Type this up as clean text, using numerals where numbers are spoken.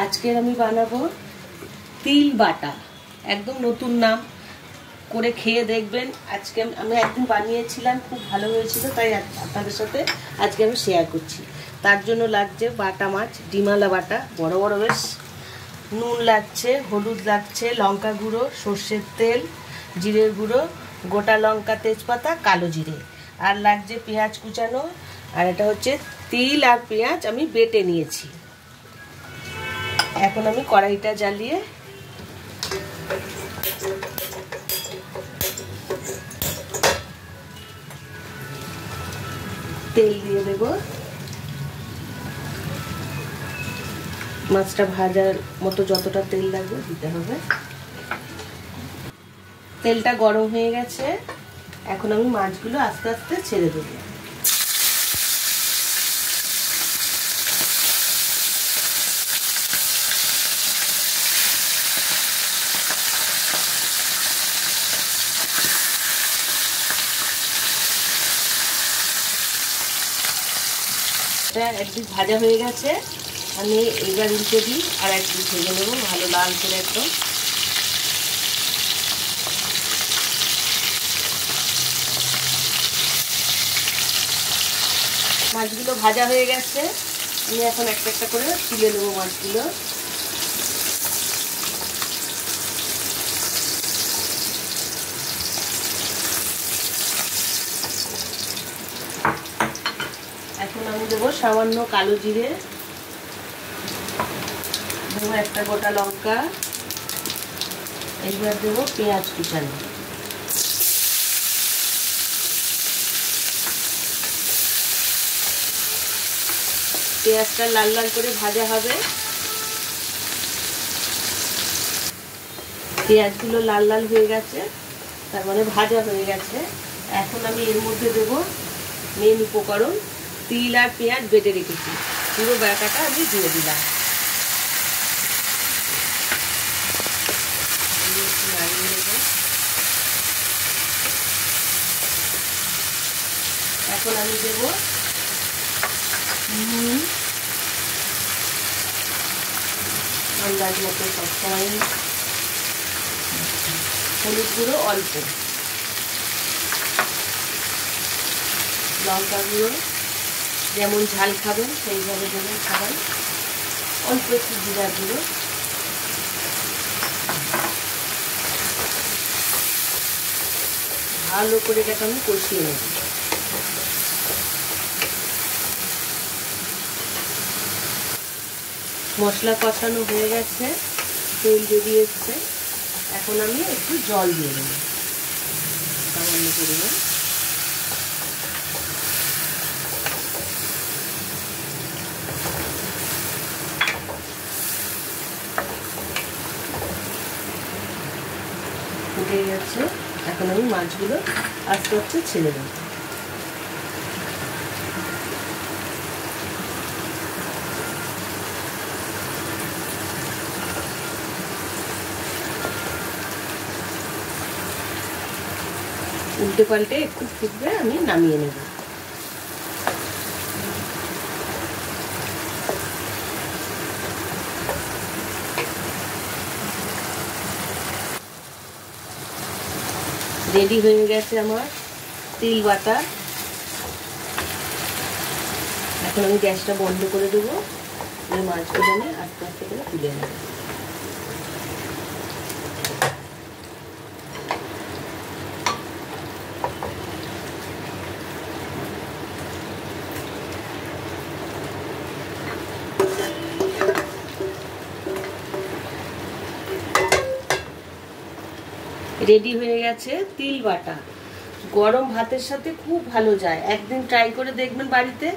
আজকে আমি বানাবো তিল বাটা, একদম নতুন নাম করে খেয়ে দেখবেন। আজকে আমি একদিন বানিয়েছিলাম, খুব ভালো হয়েছিল, তাই আপনাদের সাথে আজকে আমি শেয়ার করছি। তার জন্য লাগছে বাটা মাছ, ডিমালা বাটা, বড় বড় বেশ, নুন লাগছে, হলুদ লাগছে, লঙ্কা গুঁড়ো, সর্ষের তেল, জিরের গুঁড়ো, গোটা লঙ্কা, তেজপাতা, কালো জিরে, আর লাগছে পেঁয়াজ কুচানো, আর এটা হচ্ছে তিল আর পেঁয়াজ আমি বেটে নিয়েছি। এখন আমি কড়াইটা জ্বালিয়ে তেল দিয়ে দেব। মাছটা ভাজার মতো যতটা তেল লাগবে দিতে হবে। তেলটা গরম হয়ে গেছে, এখন আমি মাছগুলো আস্তে আস্তে ছেড়ে দেব। একদিক ভাজা হয়ে গেছে, আমি এবার উল্টে দিই আর একদিক ভেজে নেবো ভালো লাল করে একদম। মাছগুলো ভাজা হয়ে গেছে, আমি এখন একটা একটা করে তুলে নেবো মাছগুলো। এখন আমি দেবো সামান্য কালো জিরে, দেবো একটা গোটা লঙ্কা, এইবার দেবো পেঁয়াজ কুচানো, পেঁয়াজটা লাল লাল করে ভাজা হবে। পেঁয়াজগুলো লাল লাল হয়ে গেছে, তার মানে ভাজা হয়ে গেছে। এখন আমি এর মধ্যে দেবো মেন উপকরণ, তিল আর পেঁয়াজ বেটে রেখেছি, পুরো বাটাটা আমি দিয়ে দিলাম। এখন আমি দেব নুন আন্দাজ মতো, সবসময় হলুদ গুঁড়ো অল্প, লঙ্কা গুঁড়ো যেমন ঝাল খাবেন সেইভাবে দেবেন, খাবেন অল্প একটু জিরা গুঁড়ো, ভালো করে এটাকে আমি কষিয়ে নেব। মশলা কষানো হয়ে গেছে, তেল বেরিয়ে এসছে, এখন আমি একটু জল দিয়ে দেব সামান্য পরিমাণ। ফুটে গেছে, এখন আমি মাছগুলো আস্তে আস্তে ছেড়ে দেব। উল্টে পাল্টে একটু ফুটবে, আমি নামিয়ে নেব। রেডি হয়ে গেছে আমার তিল বাটা। এখন আমি গ্যাসটা বন্ধ করে দেবো, মাছগুলো আমি আস্তে আস্তে করে তুলে নেব। রেডি হয়ে গেছে তিল বাটা, গরম ভাতের সাথে খুব ভালো যায়, একদিন ট্রাই করে দেখবেন বাড়িতে।